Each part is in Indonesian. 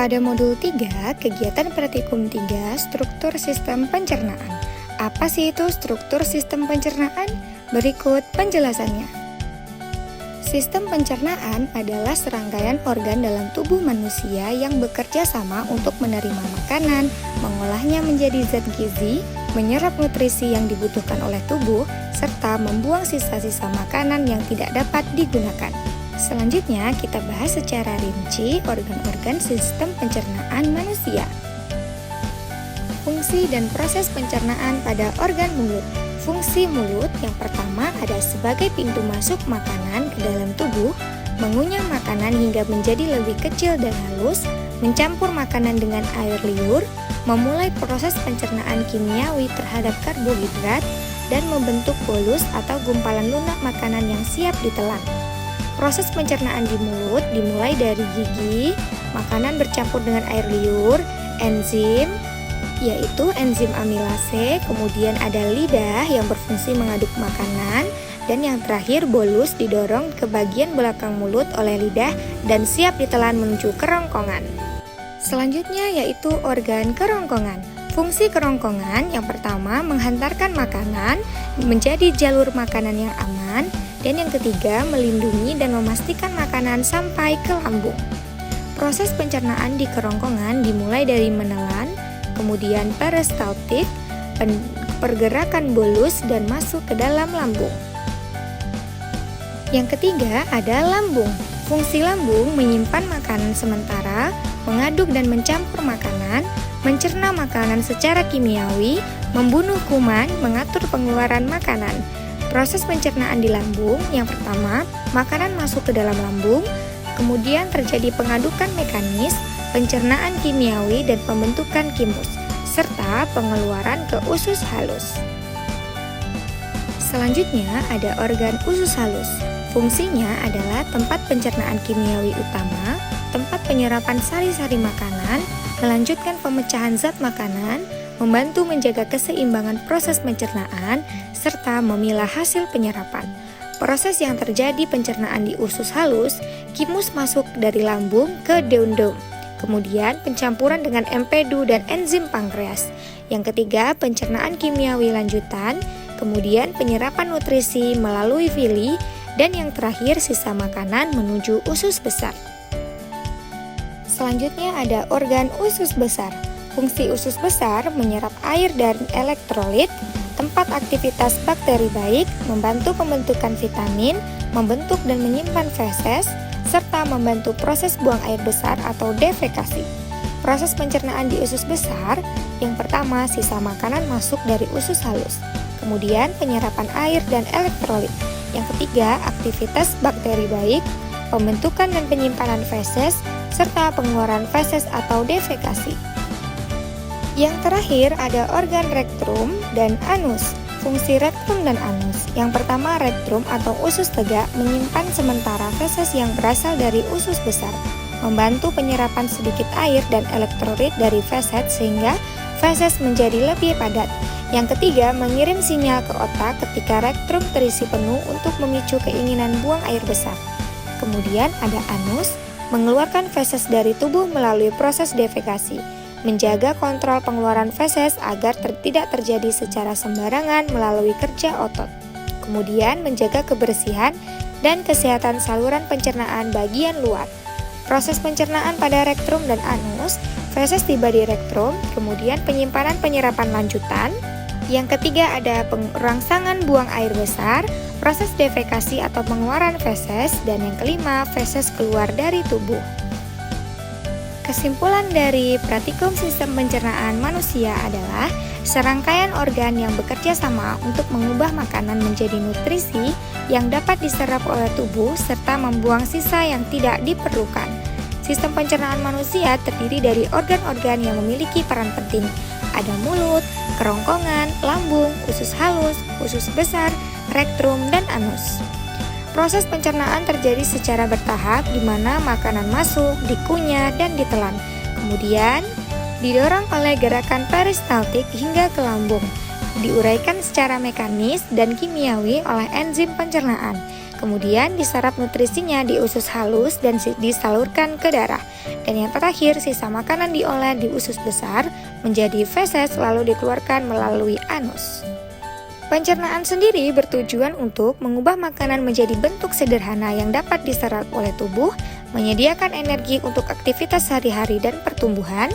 Pada modul 3, kegiatan praktikum 3, struktur sistem pencernaan. Apa sih itu struktur sistem pencernaan? Berikut penjelasannya. Sistem pencernaan adalah serangkaian organ dalam tubuh manusia yang bekerja sama untuk menerima makanan, mengolahnya menjadi zat gizi, menyerap nutrisi yang dibutuhkan oleh tubuh, serta membuang sisa-sisa makanan yang tidak dapat digunakan. Selanjutnya, kita bahas secara rinci organ-organ sistem pencernaan manusia. Fungsi dan proses pencernaan pada organ mulut. Fungsi mulut yang pertama ada sebagai pintu masuk makanan ke dalam tubuh, mengunyah makanan hingga menjadi lebih kecil dan halus, mencampur makanan dengan air liur, memulai proses pencernaan kimiawi terhadap karbohidrat, dan membentuk bolus atau gumpalan lunak makanan yang siap ditelan. Proses pencernaan di mulut dimulai dari gigi, makanan bercampur dengan air liur, enzim, yaitu enzim amilase, kemudian ada lidah yang berfungsi mengaduk makanan, dan yang terakhir bolus didorong ke bagian belakang mulut oleh lidah dan siap ditelan menuju kerongkongan. Selanjutnya yaitu organ kerongkongan. Fungsi kerongkongan yang pertama menghantarkan makanan menjadi jalur makanan yang aman, dan yang ketiga melindungi dan memastikan makanan sampai ke lambung. Proses pencernaan di kerongkongan dimulai dari menelan, kemudian peristaltik, pergerakan bolus dan masuk ke dalam lambung. Yang ketiga ada lambung. Fungsi lambung menyimpan makanan sementara, mengaduk dan mencampur makanan, mencerna makanan secara kimiawi, membunuh kuman, mengatur pengeluaran makanan. Proses pencernaan di lambung, yang pertama, makanan masuk ke dalam lambung, kemudian terjadi pengadukan mekanis, pencernaan kimiawi dan pembentukan kimus, serta pengeluaran ke usus halus. Selanjutnya ada organ usus halus. Fungsinya adalah tempat pencernaan kimiawi utama, tempat penyerapan sari-sari makanan, melanjutkan pemecahan zat makanan, membantu menjaga keseimbangan proses pencernaan, serta memilah hasil penyerapan. Proses yang terjadi pencernaan di usus halus, kimus masuk dari lambung ke duodenum. Kemudian pencampuran dengan empedu dan enzim pankreas. Yang ketiga, pencernaan kimiawi lanjutan, kemudian penyerapan nutrisi melalui villi, dan yang terakhir sisa makanan menuju usus besar. Selanjutnya ada organ usus besar. Fungsi usus besar menyerap air dan elektrolit, tempat aktivitas bakteri baik, membantu pembentukan vitamin, membentuk dan menyimpan feses, serta membantu proses buang air besar atau defekasi. Proses pencernaan di usus besar, yang pertama sisa makanan masuk dari usus halus, kemudian penyerapan air dan elektrolit. Yang ketiga, aktivitas bakteri baik, pembentukan dan penyimpanan feses, serta pengeluaran feses atau defekasi. Yang terakhir ada organ rektrum dan anus. Fungsi rektrum dan anus. Yang pertama, rektrum atau usus tegak menyimpan sementara feses yang berasal dari usus besar, membantu penyerapan sedikit air dan elektrolit dari feses sehingga feses menjadi lebih padat. Yang ketiga, mengirim sinyal ke otak ketika rektrum terisi penuh untuk memicu keinginan buang air besar. Kemudian ada anus, mengeluarkan feses dari tubuh melalui proses defekasi, menjaga kontrol pengeluaran feses agar tidak terjadi secara sembarangan melalui kerja otot. Kemudian menjaga kebersihan dan kesehatan saluran pencernaan bagian luar. Proses pencernaan pada rektrum dan anus, feses tiba di rektrum, kemudian penyimpanan penyerapan lanjutan. Yang ketiga ada rangsangan buang air besar, proses defekasi atau pengeluaran feses, dan yang kelima feses keluar dari tubuh. Kesimpulan dari praktikum sistem pencernaan manusia adalah serangkaian organ yang bekerja sama untuk mengubah makanan menjadi nutrisi yang dapat diserap oleh tubuh serta membuang sisa yang tidak diperlukan. Sistem pencernaan manusia terdiri dari organ-organ yang memiliki peran penting. Ada mulut, kerongkongan, lambung, usus halus, usus besar, rektrum, dan anus. Proses pencernaan terjadi secara bertahap di mana makanan masuk, dikunyah, dan ditelan. Kemudian didorong oleh gerakan peristaltik hingga ke lambung. diuraikan secara mekanis dan kimiawi oleh enzim pencernaan. Kemudian diserap nutrisinya di usus halus dan disalurkan ke darah. Dan yang terakhir, sisa makanan diolah di usus besar menjadi feses lalu dikeluarkan melalui anus. Pencernaan sendiri bertujuan untuk mengubah makanan menjadi bentuk sederhana yang dapat diserap oleh tubuh, menyediakan energi untuk aktivitas sehari-hari dan pertumbuhan,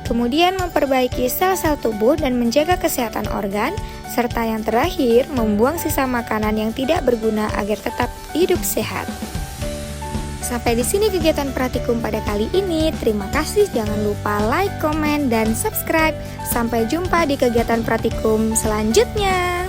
kemudian memperbaiki sel-sel tubuh dan menjaga kesehatan organ, serta yang terakhir membuang sisa makanan yang tidak berguna agar tetap hidup sehat. Sampai di sini kegiatan praktikum pada kali ini. Terima kasih, jangan lupa like, komen, dan subscribe. Sampai jumpa di kegiatan praktikum selanjutnya.